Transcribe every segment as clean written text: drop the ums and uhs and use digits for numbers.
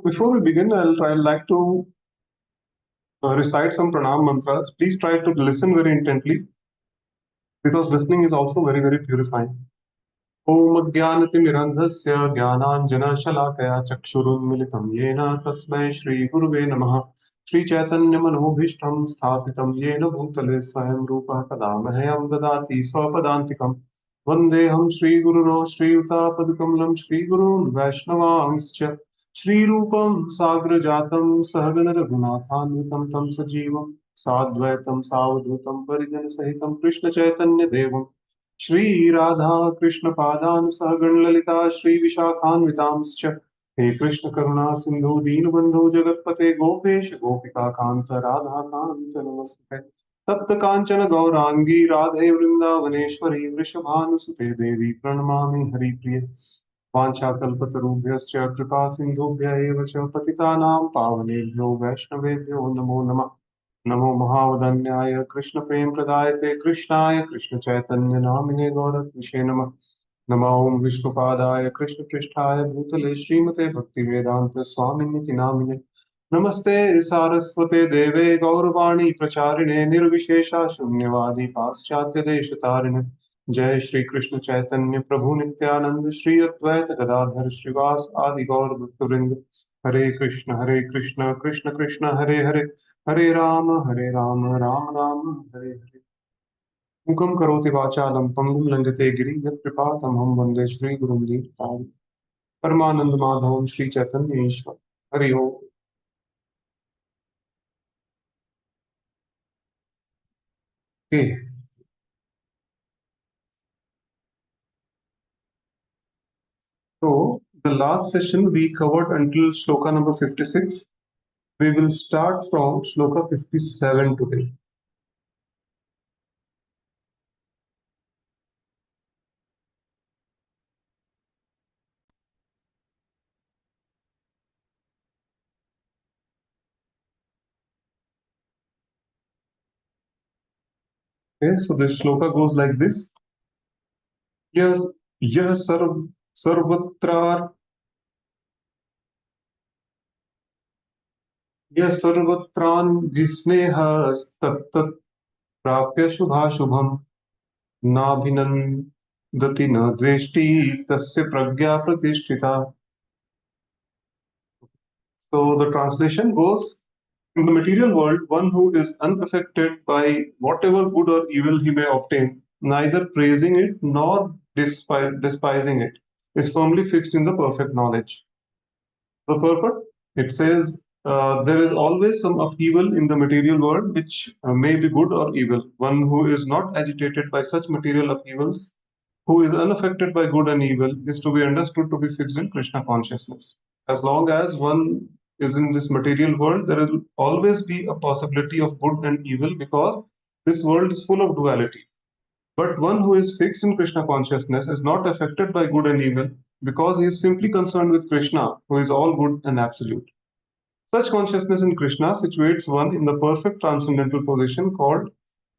Before we begin, I'd like to recite some pranam mantras. Please try to listen very intently because listening is also very, very purifying. Om Ajnanatimirandhasya Jnananjanashalaakaya Chakshurunmilitam Yena Tasmai Shri Guruve Namaha Shri Chaitanya Manobhishtam Sthapitam Yena Bhutale Swayam Rupa Kadamahayam Dadati Swapadantikam Vandeham Shri Gururo Shri Utapadukamalam Shri Gurun Vaishnavamscha Shri Rupam Sagra Jatam Sahagana Raghunathanvitam Tam Sajivam Sadvaitam Savadhutam Parijan Sahitam Krishna Chaitanya Devam Shri Radha Krishna Padan Sahagan Lalita Shri Vishakhanvitamscha He Krishna Karuna Sindhu Deenbandhu Jagatpate Gopesh Gopika Kanta Radha Kanta Namaste Tapta Kanchana Gaurangi Radhe Vrindavaneshwari Vrishabhanusute Devi Pranamami Hari Priya Vancha Kalpatarubhyascha Kripa Sindhubhya Eva Cha Patitanam Pavanebhyo Vaishnavebhyo Namo Namah नमो महावदन्याय कृष्ण प्रेम प्रदायते कृष्णाय कृष्ण चैतन्य नामिने गौरत्विषे नमः नमो ओम विष्णुपादाय कृष्ण पृष्ठाय भूतले श्रीमते भक्ति वेदांत स्वामिनिति नामिने नमस्ते सारस्वते देवे गौरवाणी प्रचारिणे निर्विशेषा शून्यवादी पाश्चात्य देश तारिणे जय श्री कृष्ण चैतन्य प्रभु नित्यानंद श्री अद्वैत गदाधर श्रीवास आदि गौर भक्तवृंद हरे कृष्ण कृष्ण कृष्ण हरे हरे हरे राम राम राम हरे हरे मूकं करोति वाचालं पङ्गुं लङ्घते गिरिं यत्कृपातमहं वन्दे श्रीगुरुं दीनतारिणं परमानंद माधवं श्री चैतन्य ईश्वर हरि ओम. Okay. So the last session we covered until Sloka number 56. We will start from Sloka 57 today. Okay, so this Sloka goes like this. Yes, यह सर्वत्र यह सर्वत्रान्विस्नेहस्तत्तत् प्राप्य शुभाशुभम् नाभिनन्दति न द्वेष्टि तस्य प्रज्ञा प्रतिष्ठिता. So the translation goes, in the material world, one who is unaffected by whatever good or evil he may obtain, neither praising it nor despising it, is firmly fixed in the perfect knowledge. The purport, it says, there is always some upheaval in the material world which may be good or evil. One who is not agitated by such material upheavals, who is unaffected by good and evil, is to be understood to be fixed in Krishna consciousness. As long as one is in this material world, there will always be a possibility of good and evil because this world is full of duality. But one who is fixed in Krishna consciousness is not affected by good and evil because he is simply concerned with Krishna, who is all good and absolute. Such consciousness in Krishna situates one in the perfect transcendental position called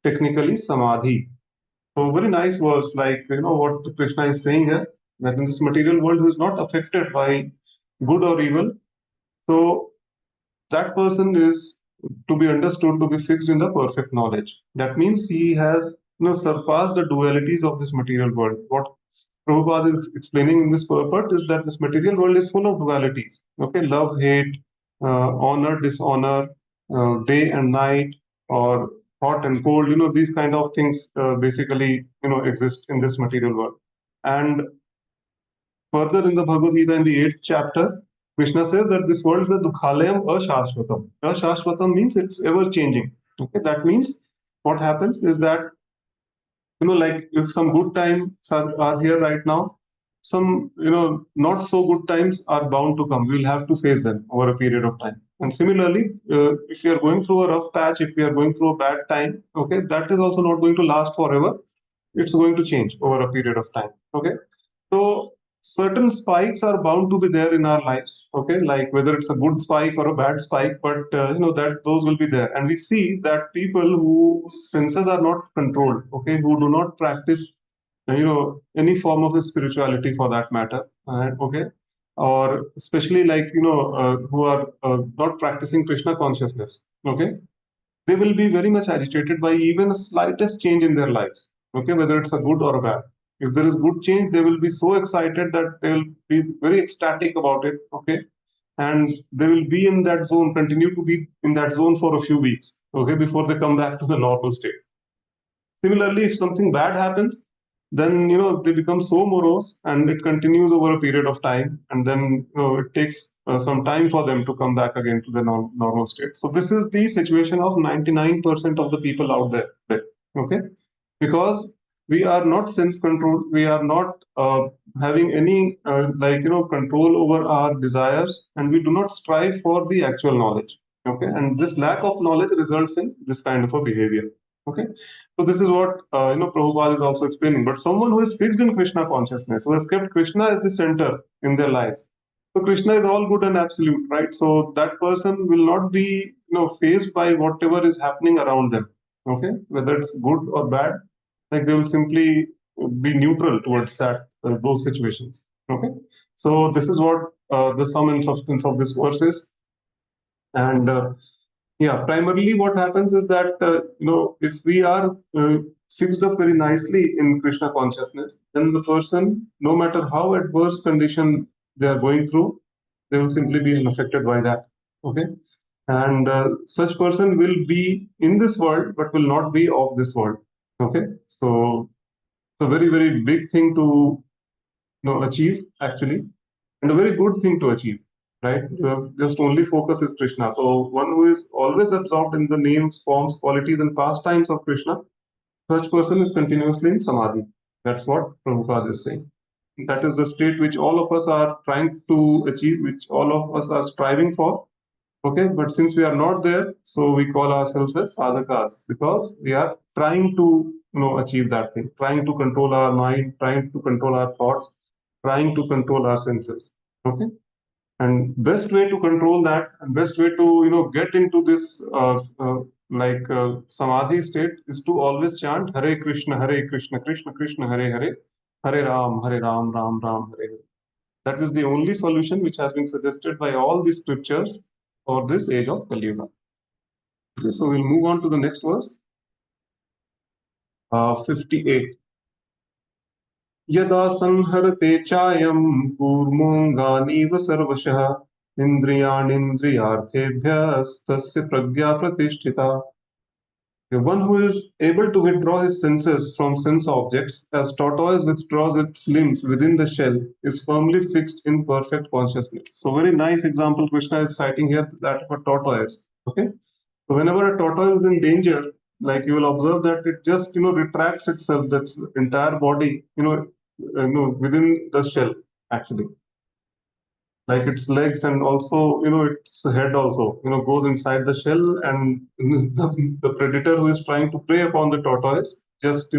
technically samadhi. So very nice verse, like what Krishna is saying here, that in this material world who is not affected by good or evil, so that person is to be understood to be fixed in the perfect knowledge. That means he has surpassed the dualities of this material world. What Prabhupada is explaining in this purport is that this material world is full of dualities. Okay, love, hate, honor, dishonor, day and night, or hot and cold. These kind of things basically exist in this material world. And further in the Bhagavad Gita, in the 8th chapter, Krishna says that this world is a dukhalayam ashashvatam. Ashashvatam means it's ever changing. Okay, that means what happens is that like if some good times are here right now, some not so good times are bound to come. We'll have to face them over a period of time. And similarly, if we are going through a rough patch, if we are going through a bad time, okay, that is also not going to last forever. It's going to change over a period of time. Okay, so certain spikes are bound to be there in our lives. Okay, like whether it's a good spike or a bad spike, but that those will be there. And we see that people whose senses are not controlled, okay, who do not practice any form of spirituality for that matter, okay, or especially like who are not practicing Krishna consciousness, okay, they will be very much agitated by even a slightest change in their lives, okay, whether it's a good or a bad. If there is good change, they will be so excited that they will be very ecstatic about it, okay, and they will be in that zone, continue to be in that zone for a few weeks, okay, before they come back to the normal state. Similarly, if something bad happens, then they become so morose, and it continues over a period of time, and then it takes some time for them to come back again to the normal state. So this is the situation of 99% of the people out there. Okay, because we are not sense control, we are not having any control over our desires, and we do not strive for the actual knowledge. Okay, and this lack of knowledge results in this kind of a behavior. Okay, so this is what Prabhupada is also explaining. But someone who is fixed in Krishna consciousness, who has kept Krishna as the center in their lives, so Krishna is all good and absolute, right? So that person will not be faced by whatever is happening around them. Okay, whether it's good or bad, like they will simply be neutral towards that those situations. Okay, so this is what the sum and substance of this verse is. And yeah, primarily what happens is that if we are fixed up very nicely in Krishna consciousness, then the person, no matter how adverse condition they are going through, they will simply be unaffected by that. Okay, and such person will be in this world but will not be of this world. Okay, so it's a very, very big thing to achieve actually, and a very good thing to achieve, right? You have just only focus is Krishna. So one who is always absorbed in the names, forms, qualities, and pastimes of Krishna, such person is continuously in samadhi. That's what Prabhupada is saying. That is the state which all of us are trying to achieve, which all of us are striving for. Okay, but since we are not there, so we call ourselves as sadhakas, because we are trying to achieve that thing, trying to control our mind, trying to control our thoughts, trying to control our senses. Okay, and best way to control that, and best way to get into this samadhi state is to always chant Hare Krishna, Krishna Krishna, Hare Hare, Hare Ram, Ram Ram, Hare Hare. That is the only solution which has been suggested by all the scriptures for this age of Kali Yuga. Okay, so we'll move on to the next verse, 58. Yada sanharate chayam kurmonganiva sarvashah indriyanindriyarthebhyas tasya pragya pratishtita. The one who is able to withdraw his senses from sense objects, as tortoise withdraws its limbs within the shell, is firmly fixed in perfect consciousness. So, very nice example Krishna is citing here, that of a tortoise. Okay, so whenever a tortoise is in danger, like you will observe that it just retracts itself, that's entire body, within the shell actually, like its legs, and also its head also goes inside the shell, and the predator who is trying to prey upon the tortoise just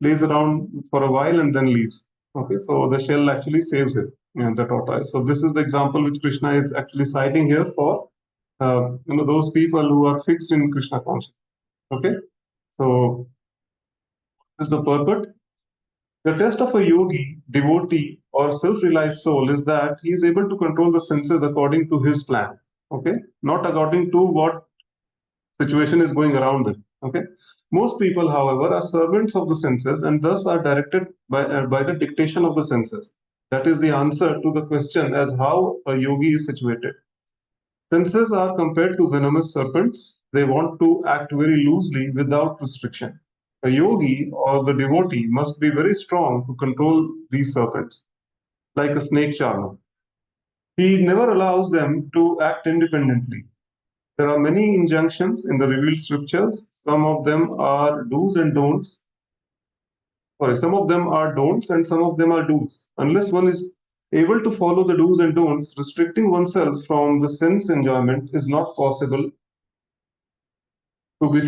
plays around for a while and then leaves. Okay, so the shell actually saves it, the tortoise. So this is the example which Krishna is actually citing here for those people who are fixed in Krishna consciousness. Okay, so this is the purport. The test of a yogi, devotee, or self-realized soul is that he is able to control the senses according to his plan. Okay, not according to what situation is going around them. Okay, most people, however, are servants of the senses and thus are directed by the dictation of the senses. That is the answer to the question as how a yogi is situated. Senses are compared to venomous serpents. They want to act very loosely without restriction. A yogi or the devotee must be very strong to control these serpents, like a snake charmer. He never allows them to act independently. There are many injunctions in the revealed scriptures. Some of them are do's and don'ts. Some of them are don'ts and some of them are do's. Unless one is able to follow the do's and don'ts, restricting oneself from the sense enjoyment is not possible to be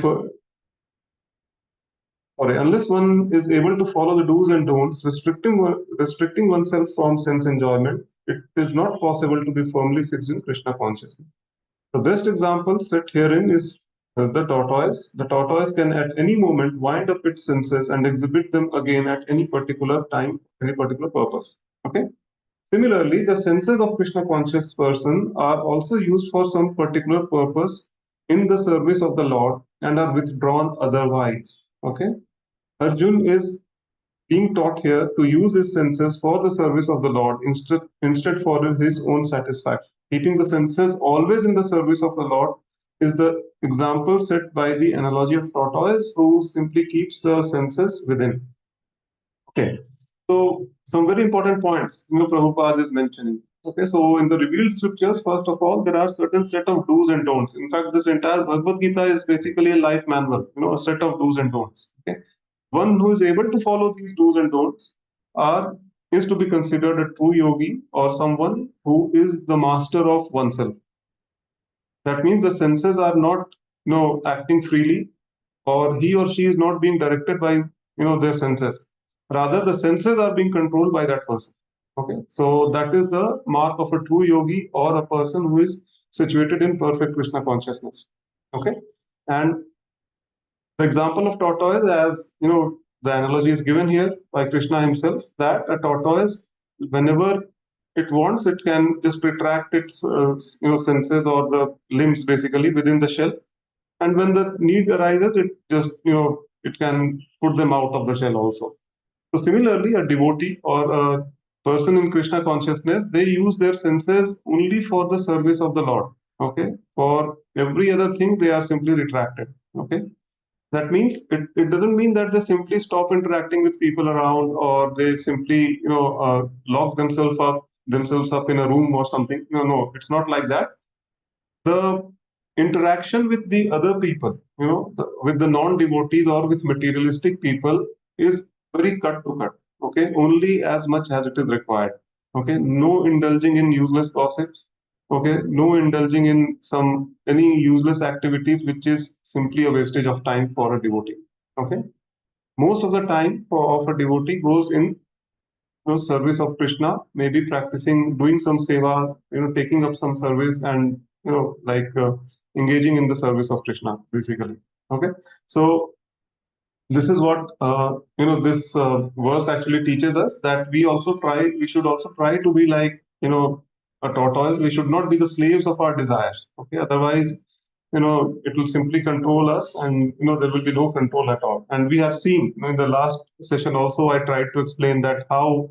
unless one is able to follow the do's and don'ts, restricting oneself from sense enjoyment, it is not possible to be firmly fixed in Krishna consciousness. The best example set herein is the tortoise. The tortoise can at any moment wind up its senses and exhibit them again at any particular time, any particular purpose. Okay. Similarly, the senses of Krishna conscious person are also used for some particular purpose in the service of the Lord and are withdrawn otherwise. Okay, Arjun is being taught here to use his senses for the service of the Lord instead for his own satisfaction. Keeping the senses always in the service of the Lord is the example set by the analogy of tortoise who simply keeps the senses within. Okay, so some very important points Prabhupada is mentioning. Okay, so in the revealed scriptures, first of all, there are certain set of do's and don'ts. In fact, this entire Bhagavad Gita is basically a life manual, a set of do's and don'ts. Okay, one who is able to follow these do's and don'ts are is to be considered a true yogi or someone who is the master of oneself. That means the senses are not acting freely, or he or she is not being directed by their senses. Rather, the senses are being controlled by that person. Okay, so that is the mark of a true yogi or a person who is situated in perfect Krishna consciousness. Okay, and the example of tortoise, as the analogy is given here by Krishna himself, that a tortoise, whenever it wants, it can just retract its senses or the limbs basically within the shell, and when the need arises, it just it can put them out of the shell also. So similarly, a devotee or a person in Krishna consciousness, they use their senses only for the service of the Lord. Okay, for every other thing, they are simply retracted. Okay, that means it doesn't mean that they simply stop interacting with people around, or they simply lock themselves up in a room or something. No, it's not like that. The interaction with the other people, with the non-devotees or with materialistic people, is very cut to cut. Okay, only as much as it is required. Okay, no indulging in useless gossips. Okay, no indulging in any useless activities, which is simply a wastage of time for a devotee. Okay, most of the time of a devotee goes in service of Krishna, maybe practicing, doing some seva, taking up some service, and engaging in the service of Krishna, basically. Okay, so this is what this verse actually teaches us, that we should also try to be like a tortoise. We should not be the slaves of our desires. Okay, otherwise it will simply control us, and there will be no control at all. And we have seen in the last session also, I tried to explain that how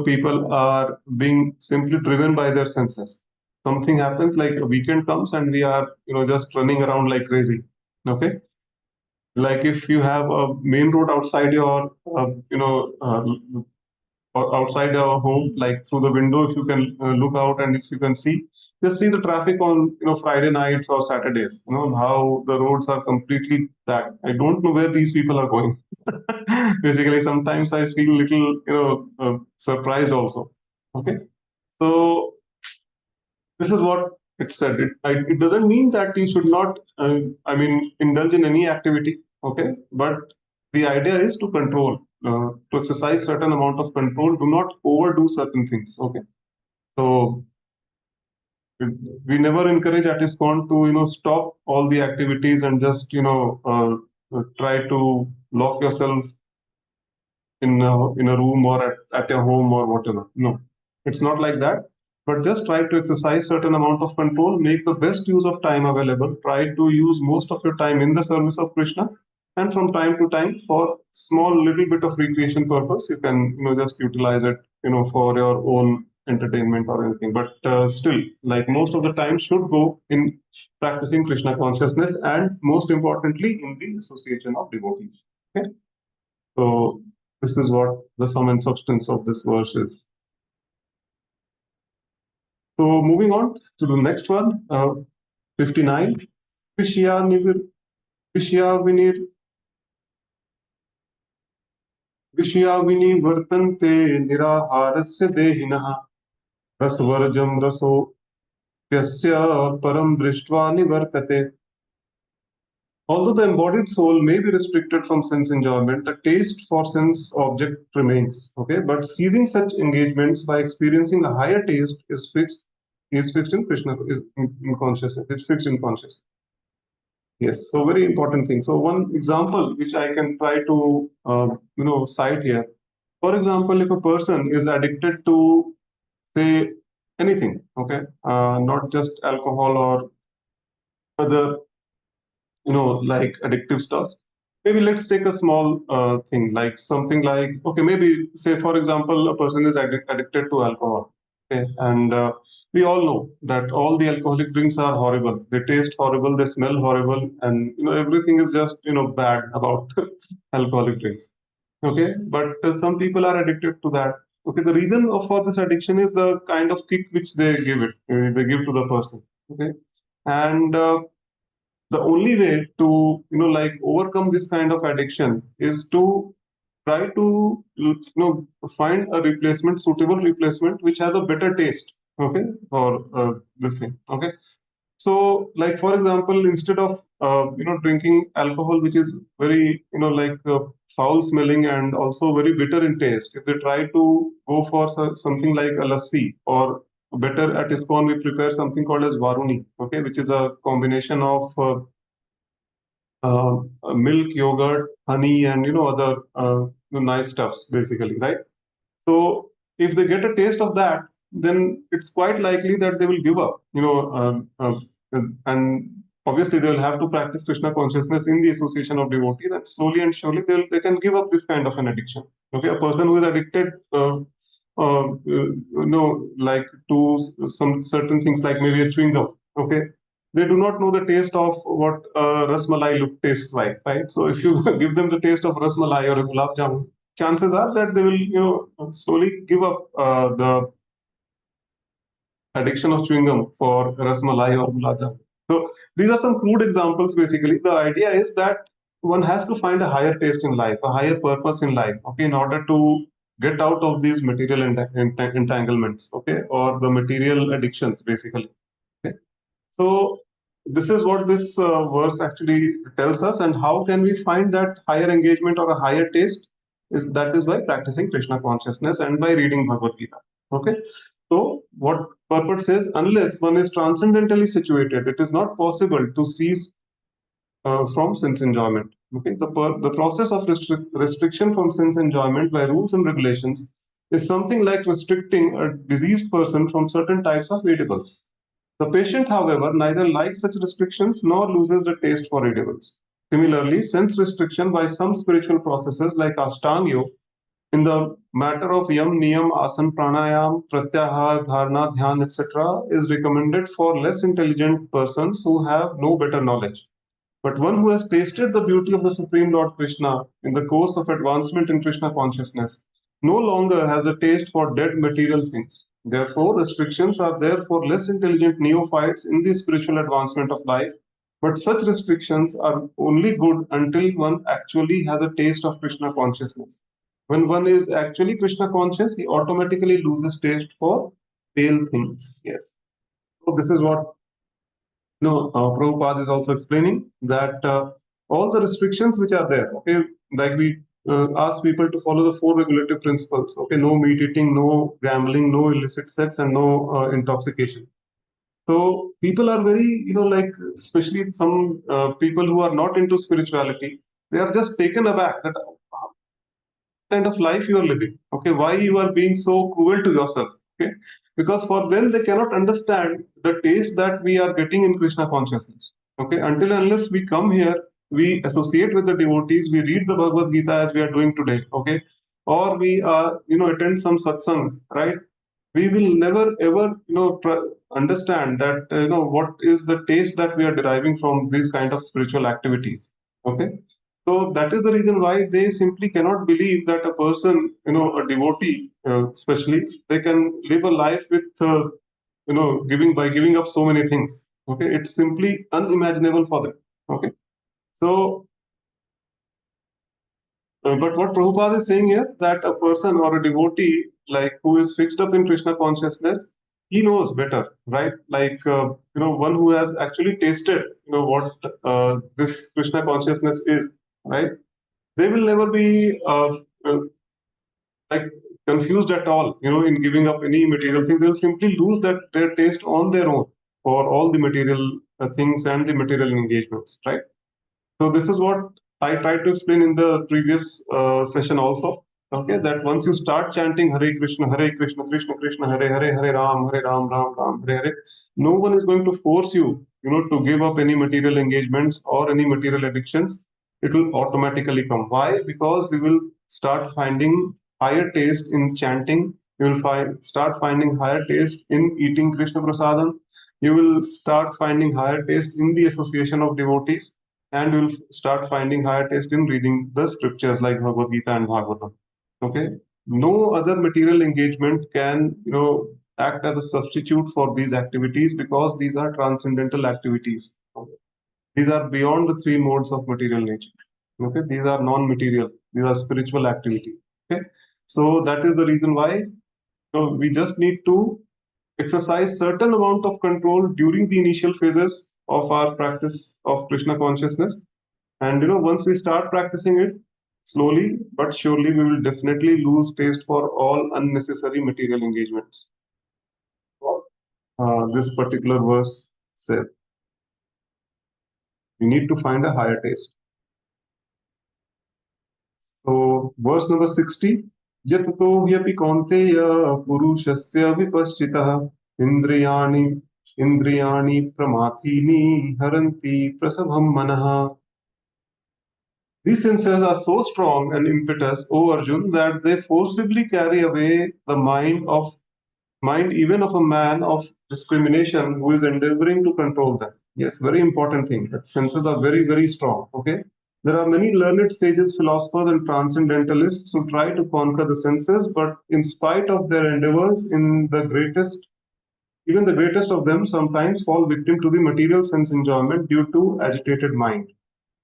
people are being simply driven by their senses. Something happens, like a weekend comes, and we are just running around like crazy. Okay, like if you have a main road outside your outside your home, like through the window, if you can look out and if you can see, just see the traffic on Friday nights or Saturdays, how the roads are completely packed. I don't know where these people are going. Basically, sometimes I feel little surprised also. Okay, so this is what it said. It doesn't mean that you should not, indulge in any activity. Okay, but the idea is to control, to exercise certain amount of control. Do not overdo certain things. Okay, so we never encourage at ISKCON to stop all the activities and just try to lock yourself in a room or at your home or whatever. No, it's not like that. But just try to exercise certain amount of control, make the best use of time available, try to use most of your time in the service of Krishna, and from time to time, for small little bit of recreation purpose, you can just utilize it for your own entertainment or anything. But still, like, most of the time should go in practicing Krishna consciousness, and most importantly in the association of devotees. Okay, so this is what the sum and substance of this verse is. So moving on to the next one, 59. Vishya vinir विषयाविनिवर्तन्ते निराहारस्य देहिनः रसवर्जं रसोऽप्यस्य परं दृष्ट्वा निवर्तते. Although the embodied soul may be restricted from sense enjoyment, the taste for sense object remains. Okay, but ceasing such engagements by experiencing a higher taste is fixed in Krishna, is in consciousness. It's fixed in consciousness. Yes, so very important thing. So one example which I can try to cite here. For example, if a person is addicted to say anything, okay, not just alcohol or other, like addictive stuff. Maybe let's take a small thing, like something like, okay, maybe say, for example, a person is addicted to alcohol. Okay, and we all know that all the alcoholic drinks are horrible. They taste horrible, they smell horrible, and everything is just bad about alcoholic drinks. Okay, but some people are addicted to that. Okay, the reason for this addiction is the kind of kick which they give to the person. Okay, and the only way to like overcome this kind of addiction is to try to find a replacement, suitable replacement, which has a better taste, okay, for this thing. Okay, so like for example, instead of drinking alcohol, which is very like foul smelling and also very bitter in taste, if they try to go for something like a lassi, or better at ISKCON we prepare something called as varuni, okay, which is a combination of milk, yogurt, honey, and other nice stuffs, basically, right? So if they get a taste of that, then it's quite likely that they will give up, and obviously they will have to practice Krishna consciousness in the association of devotees, and slowly and surely they can give up this kind of an addiction. Okay, a person who is addicted, like to some certain things, like maybe a chewing gum. Okay, they do not know the taste of what rasmalai look tastes like, right? So if you give them the taste of rasmalai or a gulab jamun, chances are that they will, slowly give up the addiction of chewing gum for rasmalai or gulab jamun. So these are some crude examples. Basically, the idea is that one has to find a higher taste in life, a higher purpose in life, okay, in order to get out of these material entanglements, okay, or the material addictions, basically. Okay. So this is what this verse actually tells us, and how can we find that higher engagement or a higher taste? Is by practicing Krishna consciousness and by reading Bhagavad Gita. Okay. So what purport says, unless one is transcendentally situated, it is not possible to cease from sense enjoyment. Okay, the process of restriction from sense enjoyment by rules and regulations is something like restricting a diseased person from certain types of edibles. The patient, however, neither likes such restrictions nor loses the taste for edibles. Similarly, sense restriction by some spiritual processes like Ashtanga Yoga in the matter of yam, niyam, asan, pranayam, pratyahar, dharana, dhyan, etc., is recommended for less intelligent persons who have no better knowledge. But one who has tasted the beauty of the Supreme Lord Krishna in the course of advancement in Krishna consciousness no longer has a taste for dead material things. Therefore, restrictions are there for less intelligent neophytes in the spiritual advancement of life. But such restrictions are only good until one actually has a taste of Krishna consciousness. When one is actually Krishna conscious, he automatically loses taste for pale things. Yes. So this is what Prabhupada is also explaining, that all the restrictions which are there, okay, like we ask people to follow the four regulative principles, okay, no meat eating, no gambling, no illicit sex, and no intoxication. So people are very, like, especially some people who are not into spirituality, they are just taken aback that kind of life you are living, okay, why you are being so cruel to yourself, okay, because for them they cannot understand the taste that we are getting in Krishna consciousness, okay, until and unless we come here, we associate with the devotees, we read the Bhagavad Gita as we are doing today, okay, or we are attend some satsangs, right, we will never ever understand that what is the taste that we are deriving from these kind of spiritual activities, okay. So that is the reason why they simply cannot believe that a person, a devotee, especially, they can live a life with, giving up so many things. Okay, it's simply unimaginable for them. Okay, so but what Prabhupada is saying here, that a person or a devotee, like who is fixed up in Krishna consciousness, he knows better, right? Like one who has actually tasted, what this Krishna consciousness is, right? They will never be uh, like confused at all, in giving up any material things. They'll simply lose that their taste on their own for all the material things and the material engagements, right? So this is what I tried to explain in the previous session also. Okay, that once you start chanting Hare Krishna, Krishna Krishna, Hare Hare, Hare Ram, Ram Hare Hare, no one is going to force you, to give up any material engagements or any material addictions. It will automatically come. Why? Because we will start finding higher taste in chanting. You will start finding higher taste in eating Krishna Prasadam. You will start finding higher taste in the association of devotees, and you will start finding higher taste in reading the scriptures like Bhagavad Gita and Bhagavatam. Okay, no other material engagement can act as a substitute for these activities, because these are transcendental activities. Okay? These are beyond the three modes of material nature. Okay, these are non-material, these are spiritual activity. Okay, so that is the reason why we just need to exercise certain amount of control during the initial phases of our practice of Krishna consciousness. And once we start practicing it, slowly but surely, we will definitely lose taste for all unnecessary material engagements. This particular verse said, we need to find a higher taste. So, verse number 60, Yatato hyapi kaunteya purushasya vipashchitah indriyani pramathini haranti prasabham manaha. These senses are so strong and impetus, O Arjun, that they forcibly carry away the mind even of a man of discrimination who is endeavoring to control them. Yes, very important thing. That senses are very, very strong. Okay. There are many learned sages, philosophers, and transcendentalists who try to conquer the senses, but in spite of their endeavors, even the greatest of them sometimes fall victim to the material sense enjoyment due to agitated mind.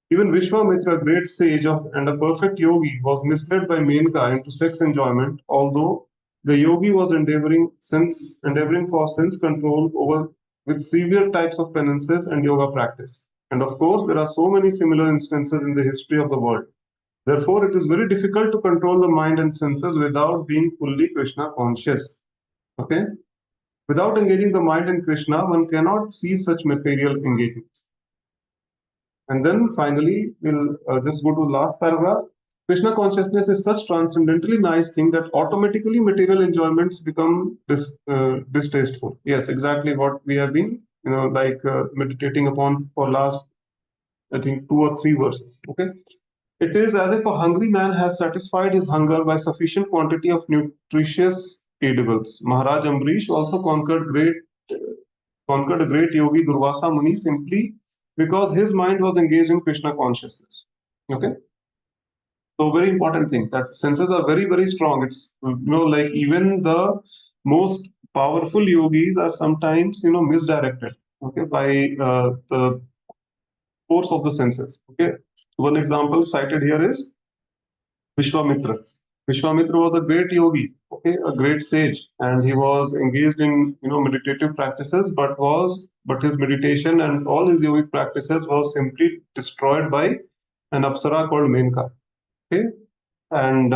Even Vishwamitra, a great sage and a perfect yogi, was misled by Menka into sex enjoyment, although the yogi was endeavoring for sense control over with severe types of penances and yoga practice. And of course, there are so many similar instances in the history of the world. Therefore, it is very difficult to control the mind and senses without being fully Krishna conscious. Okay? Without engaging the mind in Krishna, one cannot see such material engagements. And then finally, we'll just go to the last paragraph. Krishna consciousness is such transcendently nice thing that automatically material enjoyments become distasteful. Yes, exactly what we have been, meditating upon for last, I think, 2 or 3 verses. Okay, it is as if a hungry man has satisfied his hunger by sufficient quantity of nutritious edibles. Maharaj Ambrish also conquered a great yogi, Durvasa Muni, simply because his mind was engaged in Krishna consciousness. Okay, so very important thing that senses are very, very strong. It's like even the most powerful yogis are sometimes misdirected. Okay, by the force of the senses. Okay, one example cited here is Vishwamitra. Vishwamitra was a great yogi, okay, a great sage, and he was engaged in meditative practices, but his meditation and all his yogic practices was simply destroyed by an apsara called Menka. Okay, and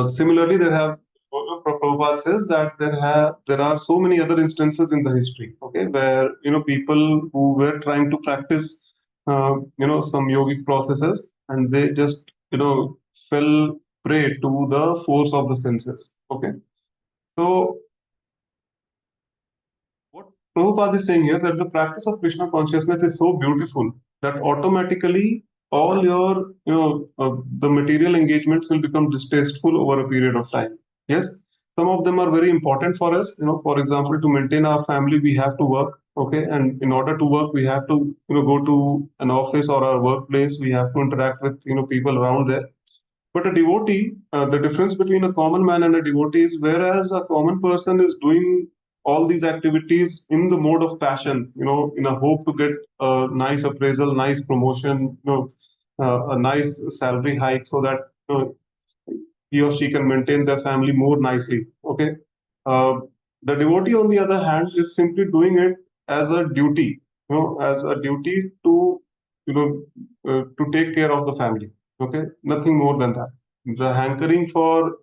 similarly, there have Prabhupada says that there are so many other instances in the history, okay, where people who were trying to practice some yogic processes, and they just fell prey to the force of the senses. Okay, so what Prabhupada is saying here, that the practice of Krishna consciousness is so beautiful that automatically all your the material engagements will become distasteful over a period of time. Yes, some of them are very important for us. For example, to maintain our family, we have to work. Okay, and in order to work, we have to go to an office or our workplace. We have to interact with people around there. But a devotee, the difference between a common man and a devotee is, whereas a common person is doing all these activities in the mode of passion, in a hope to get a nice appraisal, nice promotion, a nice salary hike, so that he or she can maintain their family more nicely. Okay, uh, the devotee, on the other hand, is simply doing it as a duty, as a duty to to take care of the family. Okay, nothing more than that. The hankering for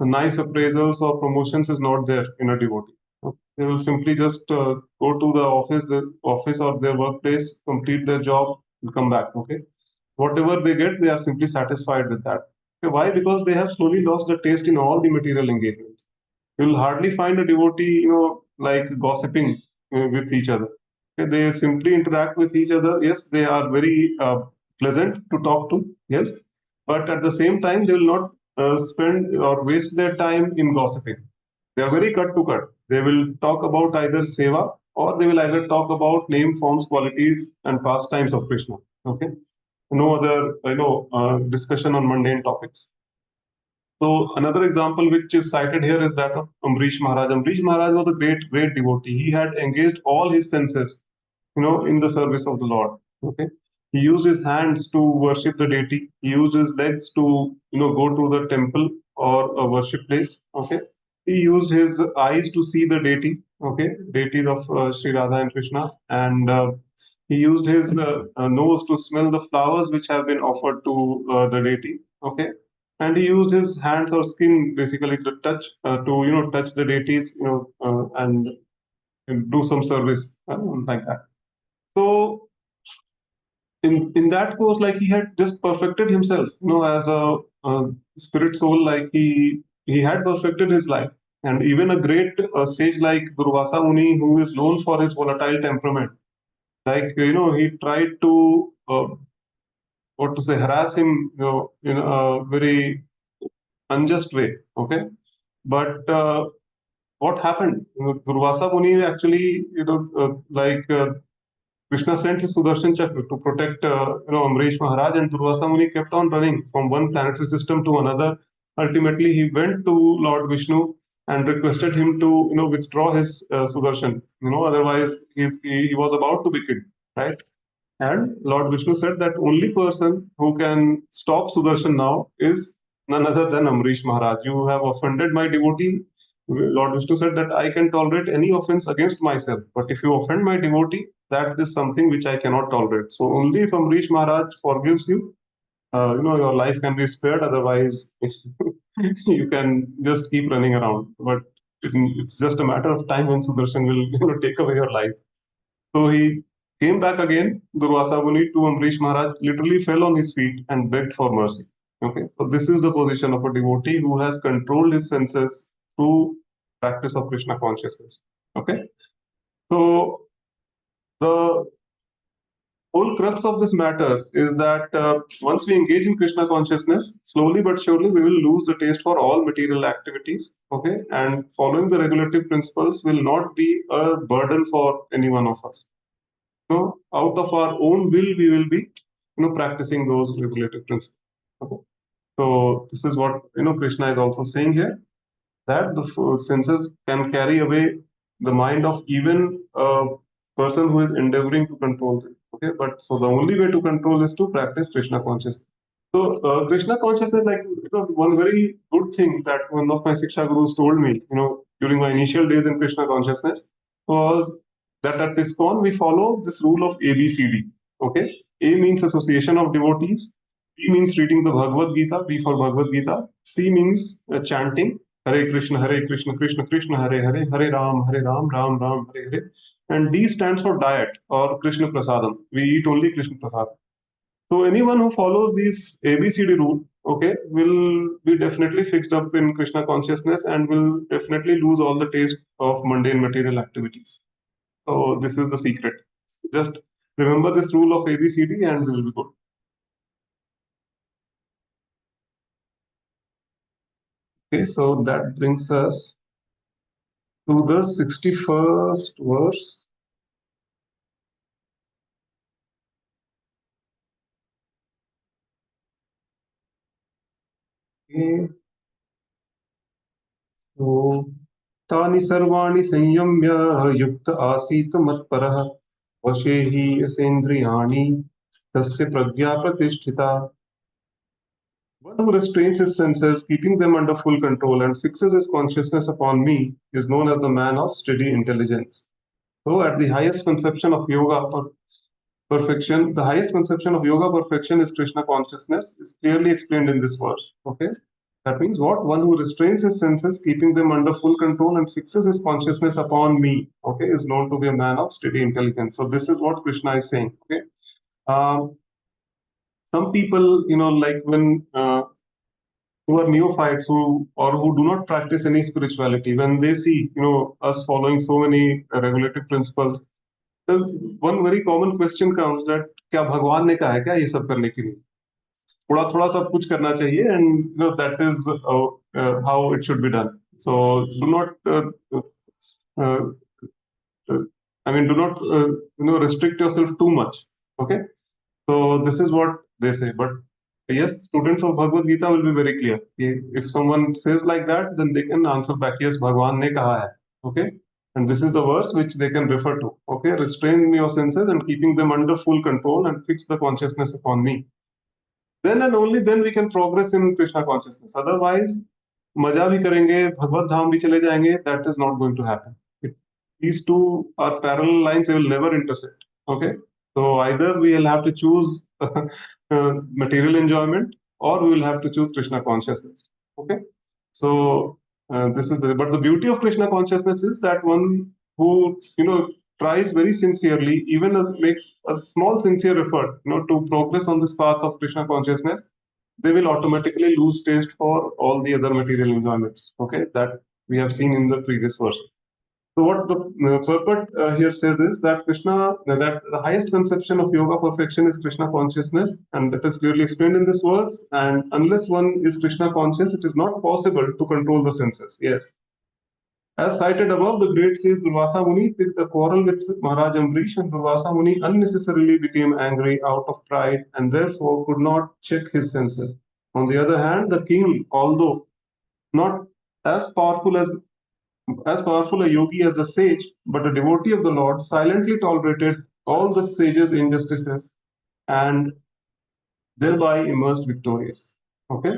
nice appraisals or promotions is not there in a devotee. Okay? They will simply just go to the office or their workplace, complete their job, and come back. Okay, whatever they get, they are simply satisfied with that. Okay, why? Because they have slowly lost the taste in all the material engagements. You'll hardly find a devotee, like gossiping with each other. Okay, they simply interact with each other. Yes, they are very pleasant to talk to. Yes, but at the same time, they will not spend or waste their time in gossiping. They are very cut to cut. They will talk about either seva, or they will either talk about name, forms, qualities, and pastimes of Krishna. Okay, no other discussion on mundane topics. So another example which is cited here is that of Amrish Maharaj. Amrish Maharaj was a great devotee. He had engaged all his senses, in the service of the Lord. Okay. He used his hands to worship the deity. He used his legs to, go to the temple or a worship place. Okay. He used his eyes to see the deity. Okay. Deities of Sri Radha and Krishna. And he used his nose to smell the flowers which have been offered to the deity. Okay. And he used his hands or skin basically to touch touch the deities, and do some service like that. So in that course, like he had just perfected himself, as a spirit soul, like he had perfected his life. And even a great sage like Durvasa Muni, who is known for his volatile temperament, like he tried to what to say, harass him, in a very unjust way. Okay, but what happened? Durvasa Muni actually, Krishna sent his Sudarshan Chakra to protect, Amrish Maharaj, and Durvasa Muni kept on running from one planetary system to another. Ultimately, he went to Lord Vishnu and requested him to, withdraw his Sudarshan. Otherwise he was about to be killed, right? And Lord Vishnu said that only person who can stop Sudarshan now is none other than Amrish Maharaj. You have offended my devotee. Lord Vishnu said that I can tolerate any offense against myself, but if you offend my devotee, that is something which I cannot tolerate. So only if Amrish Maharaj forgives you, your life can be spared. Otherwise, you can just keep running around. But it's just a matter of time when Sudarshan will, take away your life. So he came back again, Durvasa Muni, to Amrish Maharaj, literally fell on his feet and begged for mercy. Okay, so this is the position of a devotee who has controlled his senses through practice of Krishna consciousness. Okay, so the whole crux of this matter is that once we engage in Krishna consciousness, slowly but surely we will lose the taste for all material activities. Okay, and following the regulative principles will not be a burden for any one of us. Out of our own will, we will be, practicing those regulative principles. Okay. So this is what Krishna is also saying here, that the senses can carry away the mind of even a person who is endeavoring to control them. Okay, but so the only way to control is to practice Krishna consciousness. So Krishna consciousness, like one very good thing that one of my Siksha gurus told me, during my initial days in Krishna consciousness, was that at ISKCON we follow this rule of ABCD. Okay, A means association of devotees, B means reading the Bhagavad Gita, B for Bhagavad Gita, C means chanting Hare Krishna, Krishna Krishna, Hare Hare, Hare Ram, Ram Ram, Hare Hare, and D stands for diet or Krishna Prasadam. We eat only Krishna Prasadam. So anyone who follows these ABCD rule, okay, will be definitely fixed up in Krishna consciousness and will definitely lose all the taste of mundane material activities. So this is the secret. Just remember this rule of ABCD and we will be good. Okay, so that brings us to the 61st verse. Okay. So तानि सर्वाणि संयम्य युक्त आसीत मत्परः वशे हि यसेन्द्रियाणि तस्य प्रज्ञा प्रतिष्ठिता. One who restrains his senses, keeping them under full control, and fixes his consciousness upon me is known as the man of steady intelligence. So, at the highest conception of yoga perfection, the highest conception of yoga perfection is Krishna consciousness, is clearly explained in this verse. Okay, that means what? One who restrains his senses, keeping them under full control, and fixes his consciousness upon me. Okay, is known to be a man of steady intelligence. So, this is what Krishna is saying. Okay. Some people, like when who are neophytes who do not practice any spirituality, when they see us following so many regulative principles, then one very common question comes that क्या भगवान ने कहा है क्या ये सब करने के लिए? थोड़ा थोड़ा सब कुछ करना चाहिए, and that is how it should be done. So do not uh, uh, I mean, do not restrict yourself too much. Okay, so this is what they say. But yes, students of Bhagavad Gita will be very clear. If someone says like that, then they can answer back, yes, Bhagwan ne kaha hai. Okay, and this is the verse which they can refer to. Okay, restrain your senses and keeping them under full control and fix the consciousness upon me. Then and only then we can progress in Krishna consciousness. Otherwise, मजा भी करेंगे, भगवत धाम भी चले जाएंगे, that is not going to happen. These two are parallel lines, they will never intersect. Okay, so either we will have to choose material enjoyment, or we will have to choose Krishna consciousness. Okay, so but the beauty of Krishna consciousness is that one who tries very sincerely, even makes a small sincere effort, to progress on this path of Krishna consciousness, they will automatically lose taste for all the other material enjoyments. Okay, that we have seen in the previous verse. So what the purport here says is that that the highest conception of yoga perfection is Krishna consciousness, and that is clearly explained in this verse. And unless one is Krishna conscious, it is not possible to control the senses. Yes. As cited above, the great says Durvasa Muni picked a quarrel with Maharaj Ambrish, and Durvasa Muni unnecessarily became angry out of pride and therefore could not check his senses. On the other hand, the king, although not as powerful a yogi as the sage, but a devotee of the Lord, silently tolerated all the sage's injustices and thereby emerged victorious. Okay?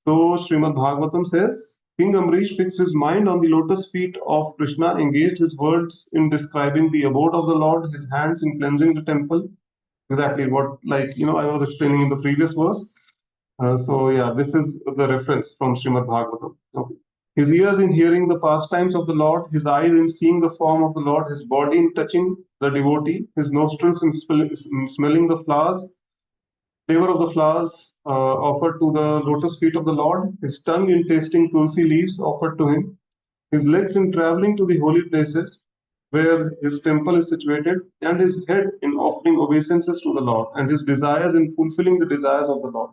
So Srimad Bhagavatam says, King Amrish fixed his mind on the lotus feet of Krishna, engaged his words in describing the abode of the Lord, his hands in cleansing the temple. Exactly what, I was explaining in the previous verse. So yeah, this is the reference from Srimad Bhagavatam. Okay. His ears in hearing the pastimes of the Lord, his eyes in seeing the form of the Lord, his body in touching the devotee, his nostrils in smelling the flowers, flavor of the flowers offered to the lotus feet of the Lord, his tongue in tasting tulsi leaves offered to him, his legs in traveling to the holy places where his temple is situated, and his head in offering obeisances to the Lord, and his desires in fulfilling the desires of the Lord.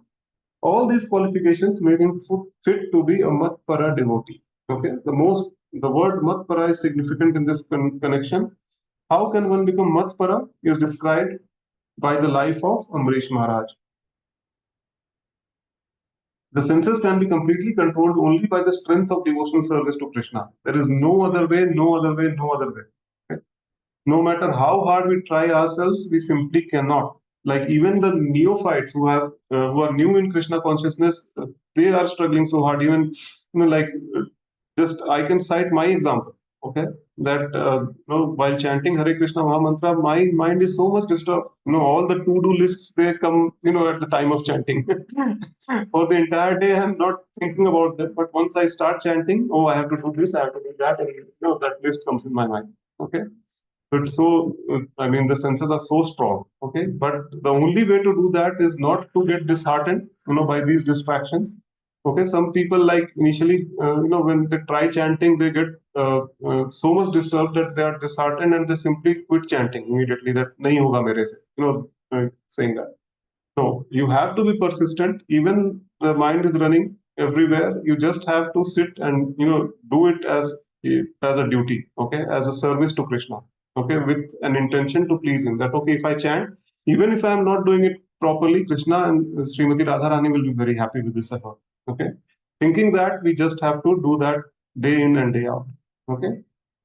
All these qualifications made him fit to be a Matpara devotee. Okay, the word Matpara is significant in this connection. How can one become Matpara is described by the life of Amrish Maharaj. The senses can be completely controlled only by the strength of devotional service to Krishna. There is no other way, no other way, no other way. Okay? No matter how hard we try ourselves, we simply cannot. Like even the neophytes who are new in Krishna consciousness, they are struggling so hard. Even just I can cite my example. Okay, that while chanting Hare Krishna Mahamantra, my mind is so much disturbed. All the to-do lists they come at the time of chanting. For the entire day, I'm not thinking about that. But once I start chanting, oh, I have to do this, I have to do that, and that list comes in my mind. Okay. But so, I mean, the senses are so strong. Okay. But the only way to do that is not to get disheartened, by these distractions. Okay. Some people like initially, when they try chanting, they get so much disturbed that they are disheartened and they simply quit chanting immediately. That nahi hoga mere se, saying that. No, you have to be persistent. Even the mind is running everywhere. You just have to sit and do it as a duty, okay, as a service to Krishna, okay, with an intention to please him. That okay, if I chant, even if I am not doing it properly, Krishna and Srimati Radharani will be very happy with this effort. Okay, thinking that we just have to do that day in and day out. Okay,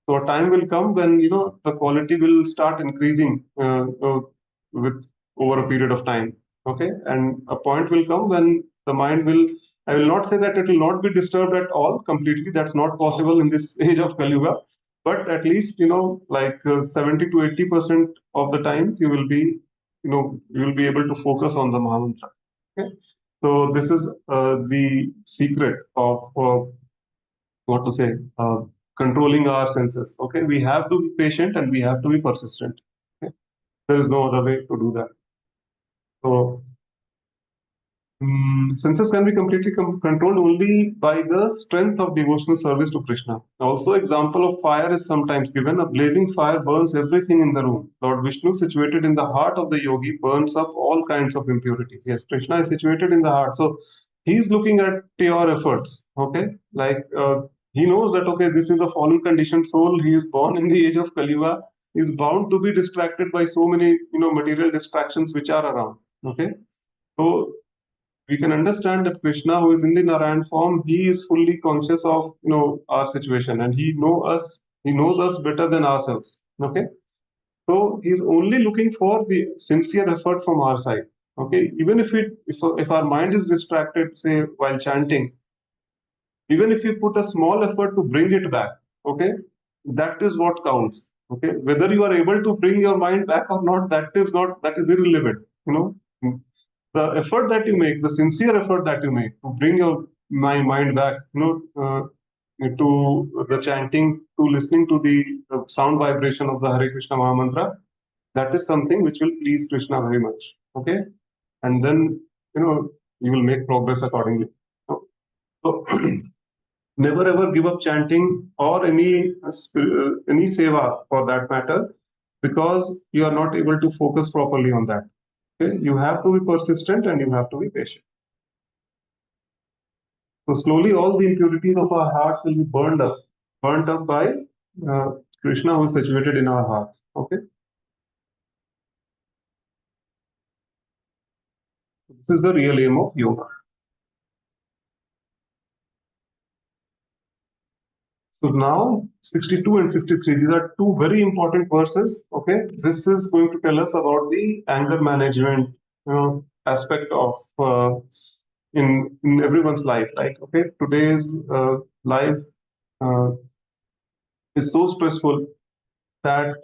so a time will come when the quality will start increasing with over a period of time. Okay, and a point will come when the mind will, I will not say that it will not be disturbed at all completely. That's not possible in this age of Kali Yuga, but at least 70 to 80% of the times you will be able to focus on the Mahamantra. Okay, so this is the secret of what to say, controlling our senses. Okay, we have to be patient and we have to be persistent. Okay? There is no other way to do that. So senses can be completely controlled only by the strength of devotional service to Krishna. Also, example of fire is sometimes given. A blazing fire burns everything in the room. Lord Vishnu, situated in the heart of the yogi, burns up all kinds of impurities. Yes, Krishna is situated in the heart. So he's looking at your efforts. Okay, like he knows that okay, this is a fallen conditioned soul. He is born in the age of Kali Yuga. Is bound to be distracted by so many material distractions which are around. Okay, so we can understand that Krishna, who is in the Narayan form, he is fully conscious of our situation, and he knows us better than ourselves. Okay, so he's only looking for the sincere effort from our side. Okay, even if our mind is distracted, say while chanting, even if you put a small effort to bring it back, okay, that is what counts. Okay, whether you are able to bring your mind back or not, that is irrelevant. The effort that you make, the sincere effort that you make to bring my mind back, to the chanting, to listening to the sound vibration of the Hare Krishna Maha Mantra, that is something which will please Krishna very much. Okay, and then you will make progress accordingly. So never ever give up chanting or any seva for that matter, because you are not able to focus properly on that. Okay? You have to be persistent and you have to be patient. So slowly all the impurities of our hearts will be burnt up by Krishna, who is situated in our heart. Okay, this is the real aim of yoga. So now 62 and 63, these are two very important verses. Okay, this is going to tell us about the anger management aspect of in everyone's life. Like okay, today's life uh, is so stressful that